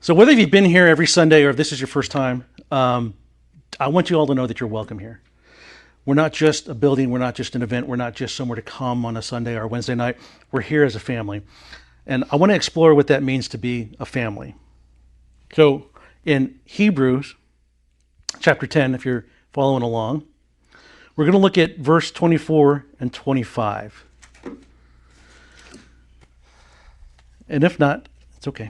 So whether you've been here every Sunday or if this is your first time, I want you all to know that you're welcome here. We're not just a building, we're not just an event, we're not just somewhere to come on a Sunday or a Wednesday night. We're here as a family. And I want to explore what that means to be a family. So in Hebrews chapter 10, if you're following along, we're going to look at verse 24 and 25. And if not, it's okay.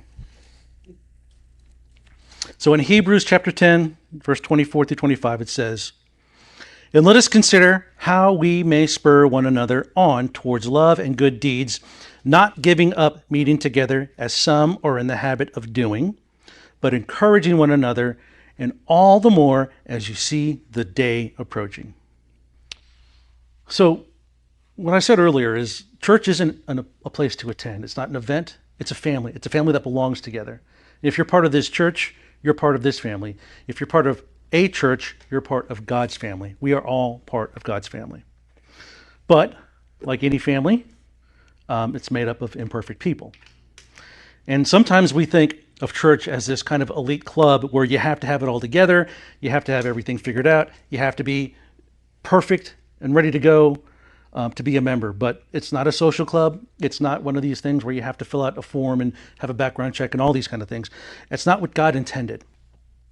So in Hebrews chapter 10, verse 24 through 25, it says, "And let us consider how we may spur one another on towards love and good deeds, not giving up meeting together as some are in the habit of doing, but encouraging one another, and all the more as you see the day approaching." So what I said earlier is church isn't a place to attend. It's not an event. It's a family. It's a family that belongs together. If you're part of this church, you're part of this family. If you're part of a church, you're part of God's family. We are all part of God's family. But like any family, it's made up of imperfect people. And sometimes we think of church as this kind of elite club where you have to have it all together, you have to have everything figured out, you have to be perfect and ready to go to be a member. But it's not a social club. It's not one of these things where you have to fill out a form and have a background check and all these kind of things. It's not what God intended.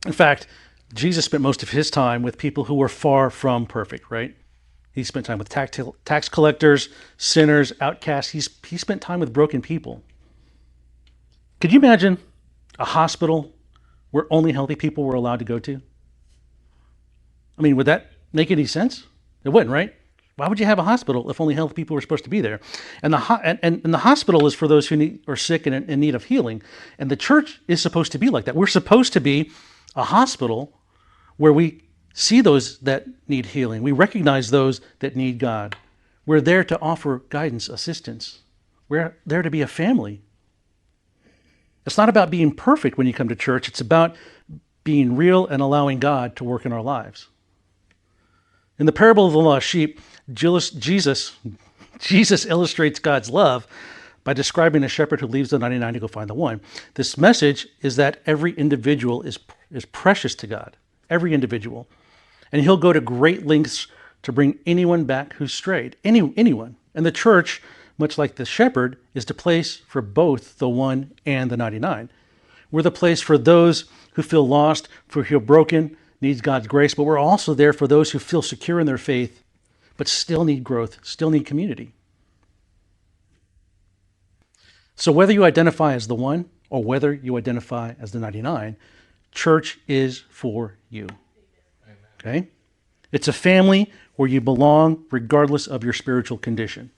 In fact, Jesus spent most of his time with people who were far from perfect, right? He spent time with tax collectors, sinners, outcasts. He spent time with broken people. Could you imagine a hospital where only healthy people were allowed to go to? I mean, would that make any sense? It wouldn't, right? Why would you have a hospital if only healthy people were supposed to be there? And the hospital is for those who are sick and in need of healing. And the church is supposed to be like that. We're supposed to be a hospital where we see those that need healing. We recognize those that need God. We're there to offer guidance, assistance. We're there to be a family. It's not about being perfect when you come to church. It's about being real and allowing God to work in our lives. In the parable of the lost sheep, Jesus illustrates God's love by describing a shepherd who leaves the 99 to go find the one. This message is that every individual is precious to God, every individual. And he'll go to great lengths to bring anyone back who's strayed, anyone. And the church, much like the shepherd, is the place for both the one and the 99. We're the place for those who feel lost, who feel broken, needs God's grace, but we're also there for those who feel secure in their faith, but still need growth, still need community. So whether you identify as the one or whether you identify as the 99, church is for you. Okay? It's a family where you belong regardless of your spiritual condition.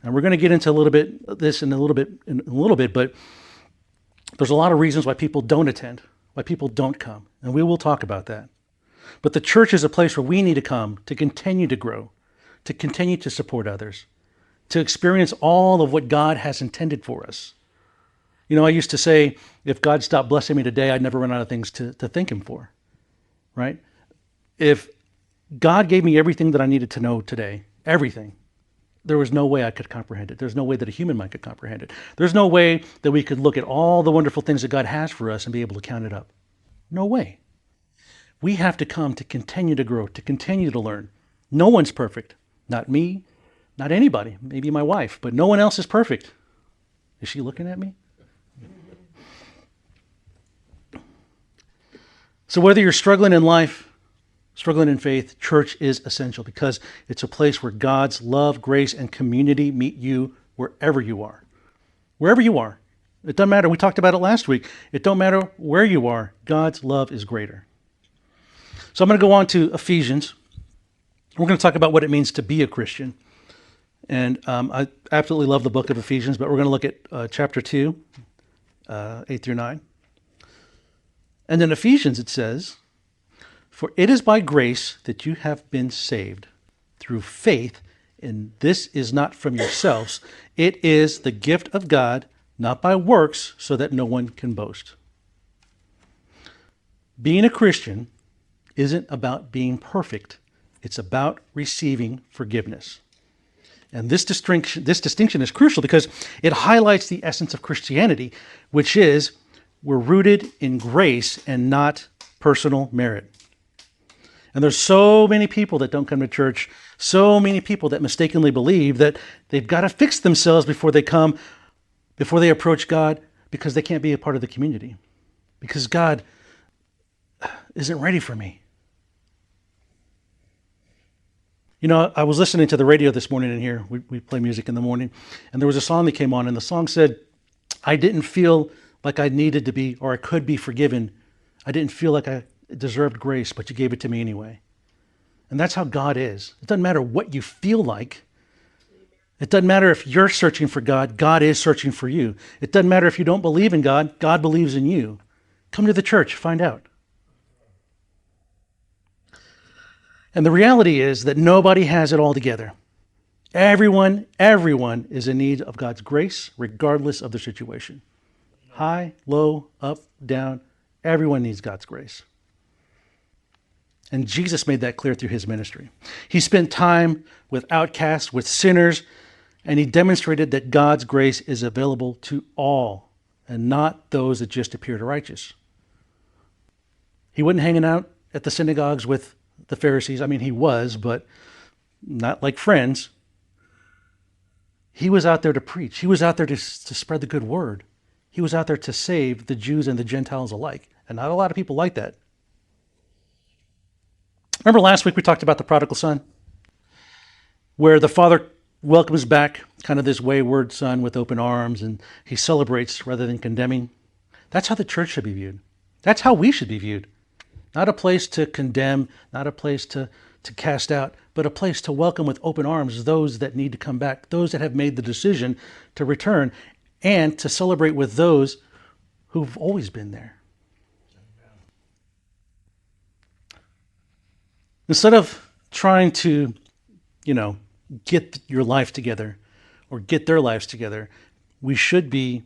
And we're going to get into a little bit this in a little bit, but there's a lot of reasons why people don't attend, why people don't come, and we will talk about that. But the church is a place where we need to come to continue to grow, to continue to support others, to experience all of what God has intended for us. You know, I used to say, if God stopped blessing me today, I'd never run out of things to thank him for, right? If God gave me everything that I needed to know today, everything, there was no way I could comprehend it. There's no way that a human mind could comprehend it. There's no way that we could look at all the wonderful things that God has for us and be able to count it up. No way. We have to come to continue to grow, to continue to learn. No one's perfect. Not me, not anybody. Maybe my wife, but no one else is perfect. Is she looking at me? So whether you're struggling in life, struggling in faith, church is essential because it's a place where God's love, grace, and community meet you wherever you are. Wherever you are. It doesn't matter. We talked about it last week. It don't matter where you are. God's love is greater. So I'm going to go on to Ephesians. We're going to talk about what it means to be a Christian. And I absolutely love the book of Ephesians, but we're going to look at chapter 2, 8 through 9. And in Ephesians it says, "For it is by grace that you have been saved through faith, and this is not from yourselves. It is the gift of God, not by works, so that no one can boast." Being a Christian isn't about being perfect. It's about receiving forgiveness. And this distinction is crucial because it highlights the essence of Christianity, which is we're rooted in grace and not personal merit. And there's so many people that don't come to church, so many people that mistakenly believe that they've got to fix themselves before they come, before they approach God, because they can't be a part of the community, because God isn't ready for me. You know, I was listening to the radio this morning in here. We play music in the morning, and there was a song that came on, and the song said, I didn't feel like I needed to be or I could be forgiven. I didn't feel like I deserved grace, but you gave it to me anyway. And that's how God is. It doesn't matter what you feel like. It doesn't matter if you're searching for God. God is searching for you. It doesn't matter if you don't believe in God. God believes in you. Come to the church, find out. And the reality is that nobody has it all together. Everyone is in need of God's grace, regardless of their situation. High, low, up, down, everyone needs God's grace. And Jesus made that clear through his ministry. He spent time with outcasts, with sinners, and he demonstrated that God's grace is available to all and not those that just appeared righteous. He wasn't hanging out at the synagogues with the Pharisees. I mean, he was, but not like friends. He was out there to preach. He was out there to spread the good word. He was out there to save the Jews and the Gentiles alike. And not a lot of people like that. Remember last week we talked about the prodigal son? Where the father welcomes back kind of this wayward son with open arms, and he celebrates rather than condemning. That's how the church should be viewed. That's how we should be viewed. Not a place to condemn, not a place to cast out, but a place to welcome with open arms those that need to come back, those that have made the decision to return, and to celebrate with those who've always been there. Instead of trying to, get your life together or get their lives together, we should be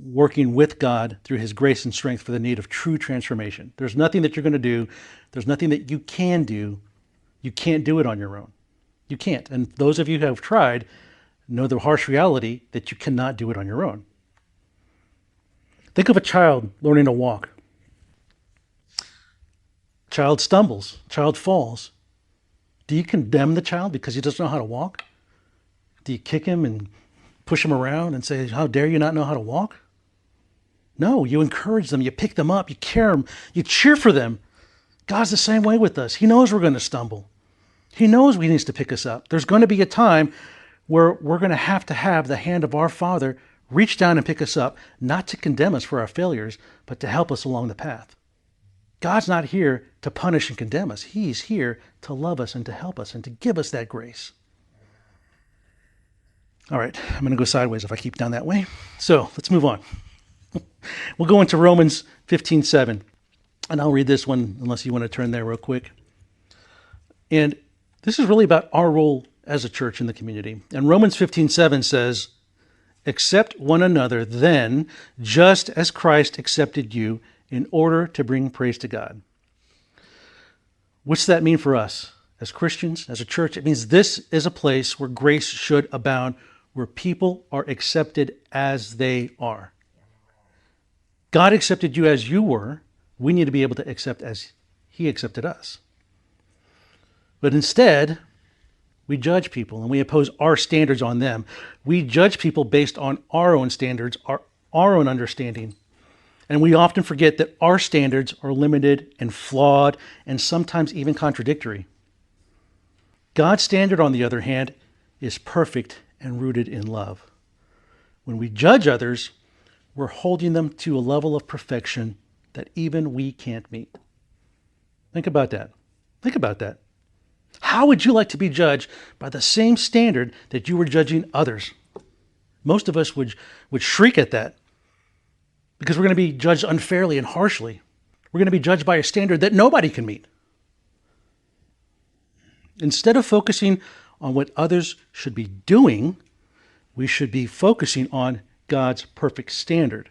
working with God through his grace and strength for the need of true transformation. There's nothing that you're going to do. There's nothing that you can do. You can't do it on your own. You can't. And those of you who have tried know the harsh reality that you cannot do it on your own. Think of a child learning to walk. Child stumbles, child falls. Do you condemn the child because he doesn't know how to walk? Do you kick him and push him around and say, how dare you not know how to walk? No, you encourage them, you pick them up, you care them, you cheer for them. God's the same way with us. He knows we're going to stumble. He knows he needs to pick us up. There's going to be a time where we're going to have the hand of our Father reach down and pick us up, not to condemn us for our failures, but to help us along the path. God's not here to punish and condemn us. He's here to love us and to help us and to give us that grace. All right, I'm going to go sideways if I keep down that way. So let's move on. We'll go into Romans 15:7, and I'll read this one unless you want to turn there real quick. And this is really about our role as a church in the community. And Romans 15:7 says, accept one another then, just as Christ accepted you, in order to bring praise to God. What's that mean for us as Christians, as a church? It means this is a place where grace should abound, where people are accepted as they are. God accepted you as you were. We need to be able to accept as he accepted us. But instead, we judge people and we impose our standards on them. We judge people based on our own standards, our own understanding. And we often forget that our standards are limited and flawed and sometimes even contradictory. God's standard, on the other hand, is perfect and rooted in love. When we judge others, we're holding them to a level of perfection that even we can't meet. Think about that. Think about that. How would you like to be judged by the same standard that you were judging others? Most of us would shriek at that because we're going to be judged unfairly and harshly. We're going to be judged by a standard that nobody can meet. Instead of focusing on what others should be doing, we should be focusing on God's perfect standard,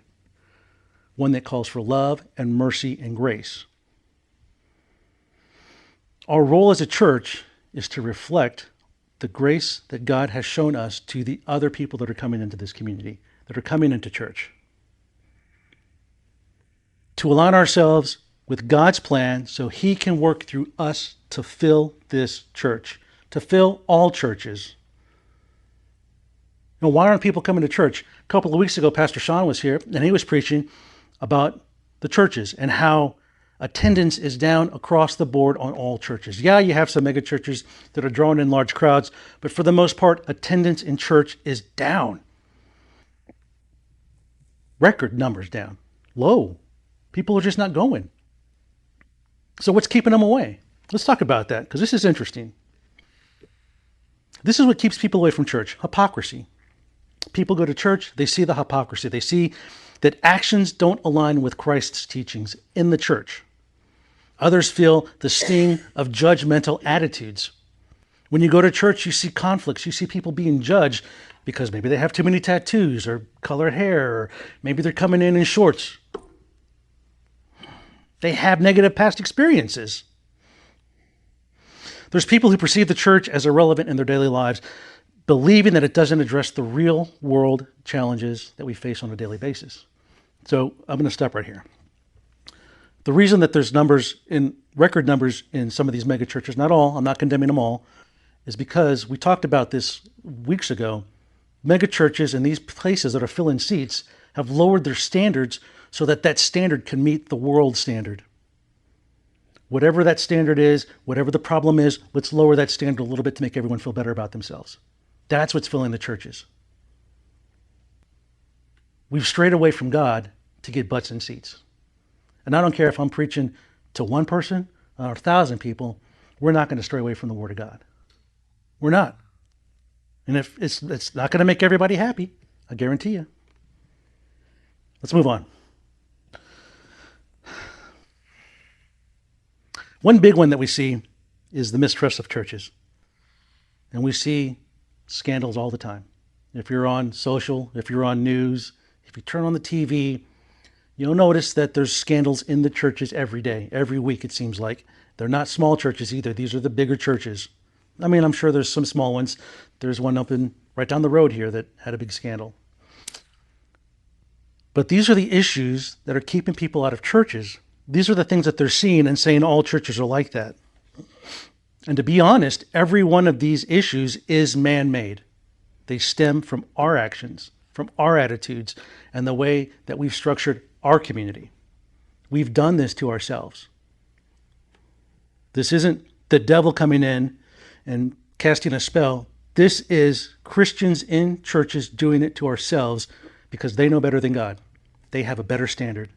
one that calls for love and mercy and grace. Our role as a church is to reflect the grace that God has shown us to the other people that are coming into this community, that are coming into church. to align ourselves with God's plan so he can work through us to fill this church, to fill all churches. Why aren't people coming to church? A couple of weeks ago, Pastor Sean was here, and he was preaching about the churches and how attendance is down across the board on all churches. Yeah, you have some mega churches that are drawing in large crowds, but for the most part, attendance in church is down. Record numbers down. Low. People are just not going. So what's keeping them away? Let's talk about that, because this is interesting. This is what keeps people away from church: hypocrisy. People go to church, they see the hypocrisy. They see that actions don't align with Christ's teachings in the church. Others feel the sting of judgmental attitudes. When you go to church, you see conflicts. You see people being judged because maybe they have too many tattoos or colored hair, or maybe they're coming in shorts. They have negative past experiences. There's people who perceive the church as irrelevant in their daily lives, believing that it doesn't address the real world challenges that we face on a daily basis. So I'm going to stop right here. The reason that there's record numbers in some of these mega churches, not all, I'm not condemning them all, is because we talked about this weeks ago. Mega churches and these places that are filling seats have lowered their standards so that that standard can meet the world standard. Whatever that standard is, whatever the problem is, let's lower that standard a little bit to make everyone feel better about themselves. That's what's filling the churches. We've strayed away from God to get butts in seats. And I don't care if I'm preaching to one person or 1,000 people, we're not going to stray away from the Word of God. We're not. And if it's not going to make everybody happy, I guarantee you. Let's move on. One big one that we see is the mistrust of churches. And we see scandals all the time. If you're on social, if you're on news, if you turn on the TV, you'll notice that there's scandals in the churches every day, every week, it seems like. They're not small churches either. These are the bigger churches. I mean, I'm sure there's some small ones. There's one right down the road here that had a big scandal. But these are the issues that are keeping people out of churches. These are the things that they're seeing and saying all churches are like that. And to be honest, every one of these issues is man-made. They stem from our actions, from our attitudes, and the way that we've structured our community. We've done this to ourselves. This isn't the devil coming in and casting a spell. This is Christians in churches doing it to ourselves because they know better than God. They have a better standard.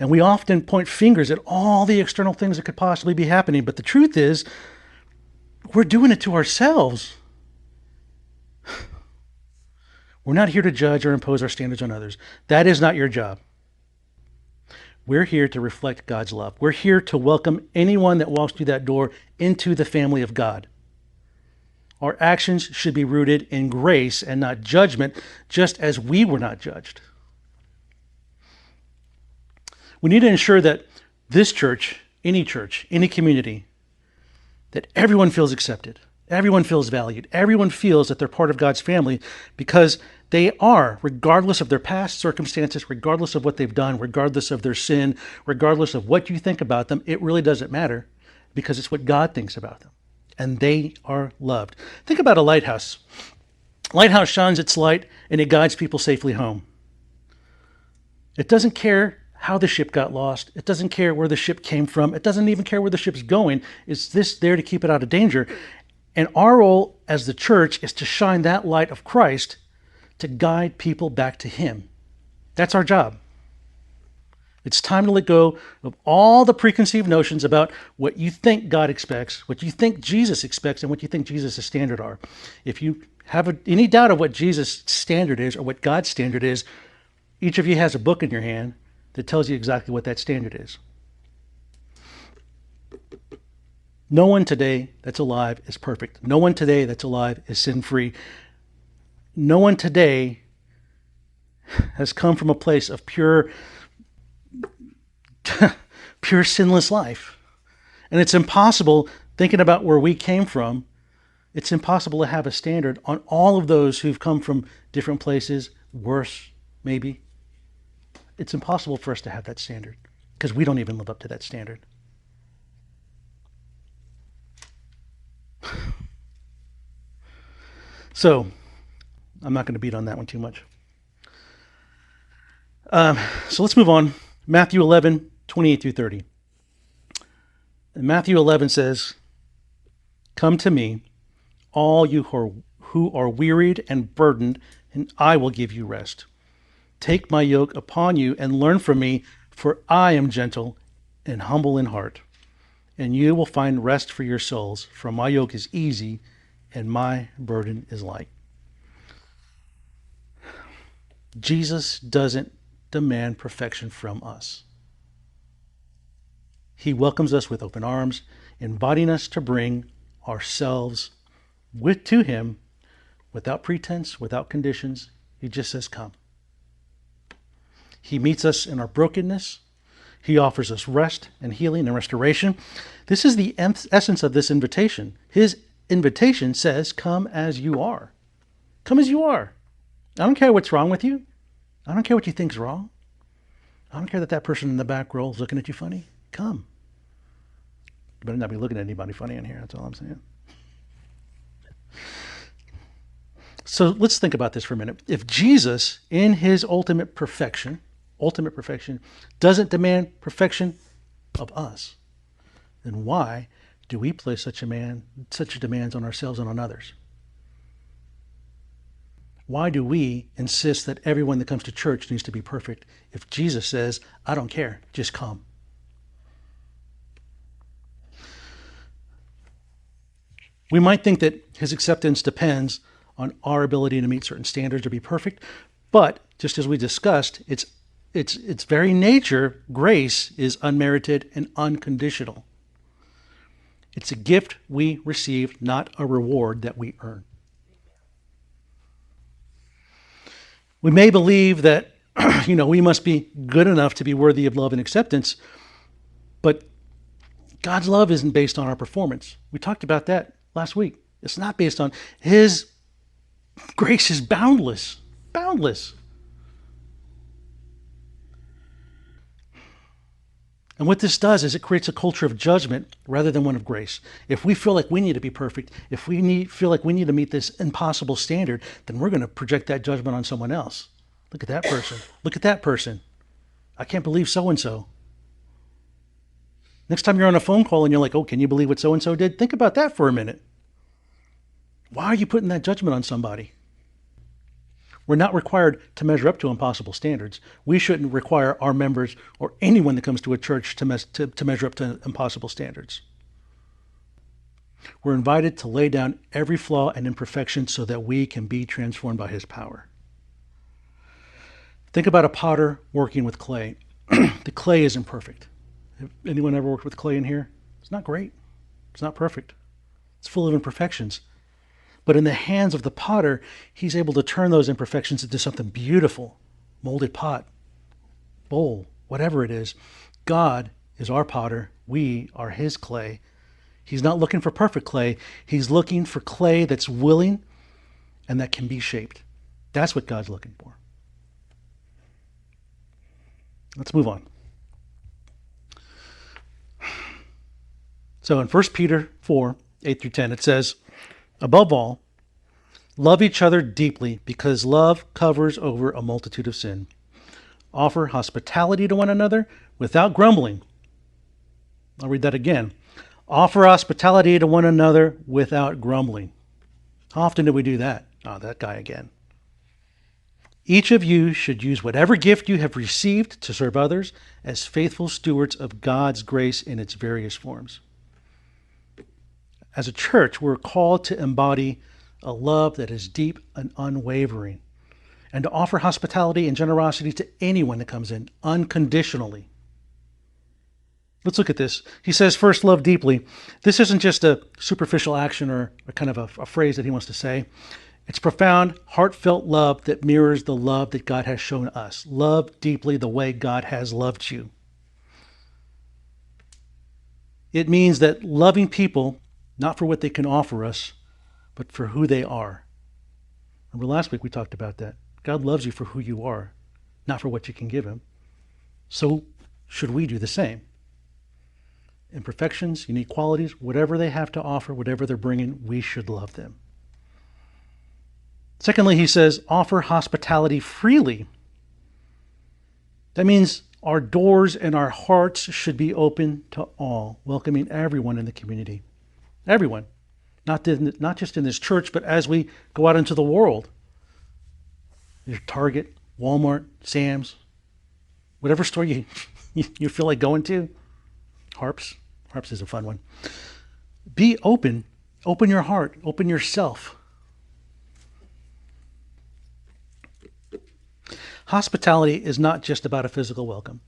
And we often point fingers at all the external things that could possibly be happening, but the truth is, we're doing it to ourselves. We're not here to judge or impose our standards on others. That is not your job. We're here to reflect God's love. We're here to welcome anyone that walks through that door into the family of God. Our actions should be rooted in grace and not judgment, just as we were not judged. We need to ensure that this church, any community, that everyone feels accepted, everyone feels valued, everyone feels that they're part of God's family because they are, regardless of their past circumstances, regardless of what they've done, regardless of their sin, regardless of what you think about them, it really doesn't matter because it's what God thinks about them. And they are loved. Think about a lighthouse. Lighthouse shines its light and it guides people safely home. It doesn't care how the ship got lost. It doesn't care where the ship came from. It doesn't even care where the ship's going. It's just there to keep it out of danger. And our role as the church is to shine that light of Christ to guide people back to Him. That's our job. It's time to let go of all the preconceived notions about what you think God expects, what you think Jesus expects, and what you think Jesus' standard are. If you have any doubt of what Jesus' standard is or what God's standard is, each of you has a book in your hand that tells you exactly what that standard is. No one today that's alive is perfect. No one today that's alive is sin-free. No one today has come from a place of pure sinless life. And it's impossible, thinking about where we came from, it's impossible to have a standard on all of those who've come from different places, worse maybe. it's impossible for us to have that standard because we don't even live up to that standard. So I'm not going to beat on that one too much. So let's move on. Matthew 11, 28 through 30. And Matthew 11 says, "Come to me, all you who are wearied and burdened, and I will give you rest. Take my yoke upon you and learn from me, for I am gentle and humble in heart, and you will find rest for your souls, for my yoke is easy and my burden is light." Jesus doesn't demand perfection from us. He welcomes us with open arms, inviting us to bring ourselves to him without pretense, without conditions. He just says, come. He meets us in our brokenness. He offers us rest and healing and restoration. This is the essence of this invitation. His invitation says, come as you are. Come as you are. I don't care what's wrong with you. I don't care what you think's wrong. I don't care that that person in the back row is looking at you funny. Come. You better not be looking at anybody funny in here. That's all I'm saying. So let's think about this for a minute. If Jesus, in his ultimate perfection, doesn't demand perfection of us, then why do we place such demands on ourselves and on others? Why do we insist that everyone that comes to church needs to be perfect if Jesus says, I don't care, just come? We might think that his acceptance depends on our ability to meet certain standards or be perfect, but just as we discussed, its very nature, grace, is unmerited and unconditional. It's a gift we receive, not a reward that we earn. We may believe that, we must be good enough to be worthy of love and acceptance, but God's love isn't based on our performance. We talked about that last week. It's not based on his grace is boundless. And what this does is it creates a culture of judgment rather than one of grace. If we feel like we need to be perfect, if we feel like we need to meet this impossible standard, then we're going to project that judgment on someone else. Look at that person. Look at that person. I can't believe so-and-so. Next time you're on a phone call and you're like, oh, can you believe what so-and-so did? Think about that for a minute. Why are you putting that judgment on somebody? We're not required to measure up to impossible standards. We shouldn't require our members or anyone that comes to a church to measure up to impossible standards. We're invited to lay down every flaw and imperfection so that we can be transformed by his power. Think about a potter working with clay. The clay isn't perfect. Have anyone ever worked with clay in here? It's not great. It's not perfect. It's full of imperfections. But in the hands of the potter, he's able to turn those imperfections into something beautiful. Molded pot, bowl, whatever it is. God is our potter. We are his clay. He's not looking for perfect clay. He's looking for clay that's willing and that can be shaped. That's what God's looking for. Let's move on. So in 1 Peter 4, 8 through 10, it says, above all, love each other deeply because love covers over a multitude of sin. Offer hospitality to one another without grumbling. I'll read that again. Offer hospitality to one another without grumbling. How often do we do that? Oh, that guy again. Each of you should use whatever gift you have received to serve others as faithful stewards of God's grace in its various forms. As a church, we're called to embody a love that is deep and unwavering, and to offer hospitality and generosity to anyone that comes in unconditionally. Let's look at this. He says, first, love deeply. This isn't just a superficial action or a kind of a phrase that he wants to say. It's profound, heartfelt love that mirrors the love that God has shown us. Love deeply the way God has loved you. It means that loving people, not for what they can offer us, but for who they are. Remember last week we talked about that. God loves you for who you are, not for what you can give him. So should we do the same? Imperfections, unique qualities, whatever they have to offer, whatever they're bringing, we should love them. Secondly, he says, offer hospitality freely. That means our doors and our hearts should be open to all, welcoming everyone in the community. Everyone. Not just in this church, but as we go out into the world. Your Target, Walmart, Sam's, whatever store you feel like going to. Harps is a fun one. Be open. Open your heart. Open yourself. Hospitality is not just about a physical welcome.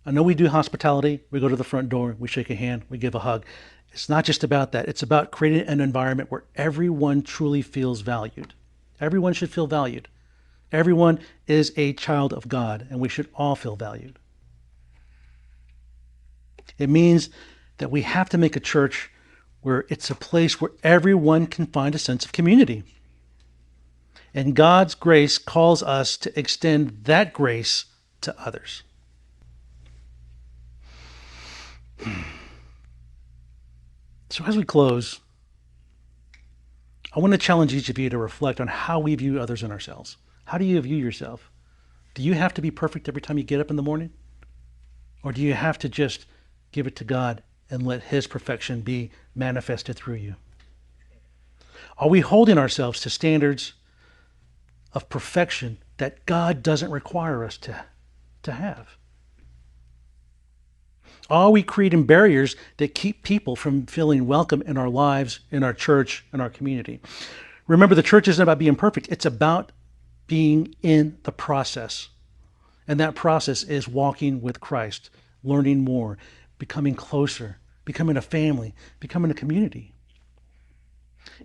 I know we do hospitality. We go to the front door, we shake a hand, we give a hug. It's not just about that. It's about creating an environment where everyone truly feels valued. Everyone should feel valued. Everyone is a child of God, and we should all feel valued. It means that we have to make a church where it's a place where everyone can find a sense of community. And God's grace calls us to extend that grace to others. So as we close, I want to challenge each of you to reflect on how we view others and ourselves. How do you view yourself? Do you have to be perfect every time you get up in the morning? Or do you have to just give it to God and let His perfection be manifested through you? Are we holding ourselves to standards of perfection that God doesn't require us to have? Are we creating barriers that keep people from feeling welcome in our lives, in our church, in our community? Remember, the church isn't about being perfect. It's about being in the process. And that process is walking with Christ, learning more, becoming closer, becoming a family, becoming a community.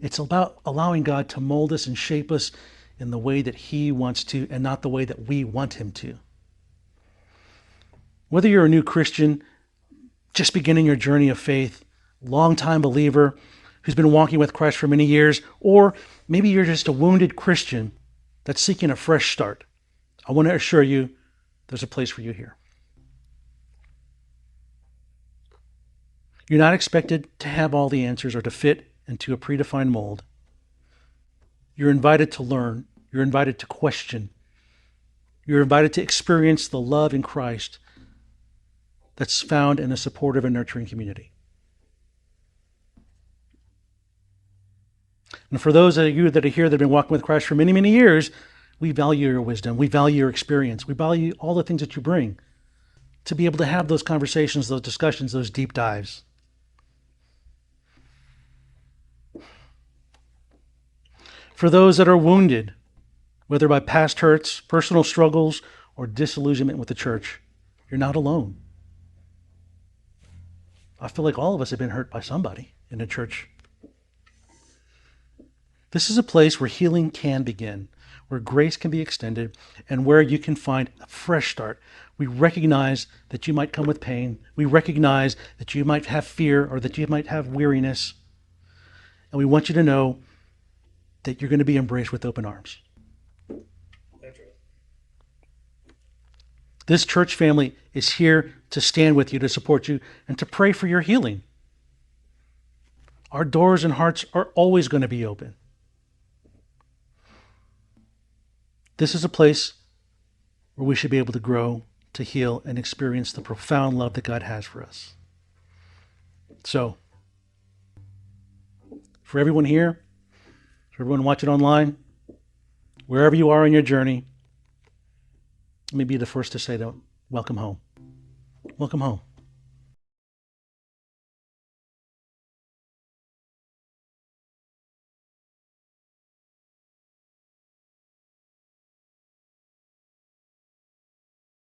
It's about allowing God to mold us and shape us in the way that He wants to and not the way that we want Him to. Whether you're a new Christian, just beginning your journey of faith, longtime believer who's been walking with Christ for many years, or maybe you're just a wounded Christian that's seeking a fresh start, I want to assure you there's a place for you here. You're not expected to have all the answers or to fit into a predefined mold. You're invited to learn. You're invited to question. You're invited to experience the love in Christ that's found in a supportive and nurturing community. And for those of you that are here that have been walking with Christ for many, many years, we value your wisdom. We value your experience. We value all the things that you bring to be able to have those conversations, those discussions, those deep dives. For those that are wounded, whether by past hurts, personal struggles, or disillusionment with the church, you're not alone. I feel like all of us have been hurt by somebody in the church. This is a place where healing can begin, where grace can be extended, and where you can find a fresh start. We recognize that you might come with pain. We recognize that you might have fear or that you might have weariness. And we want you to know that you're going to be embraced with open arms. This church family is here to stand with you, to support you, and to pray for your healing. Our doors and hearts are always going to be open. This is a place where we should be able to grow, to heal, and experience the profound love that God has for us. So, for everyone here, for everyone watching online, wherever you are in your journey, let me be the first to say that welcome home. Welcome home.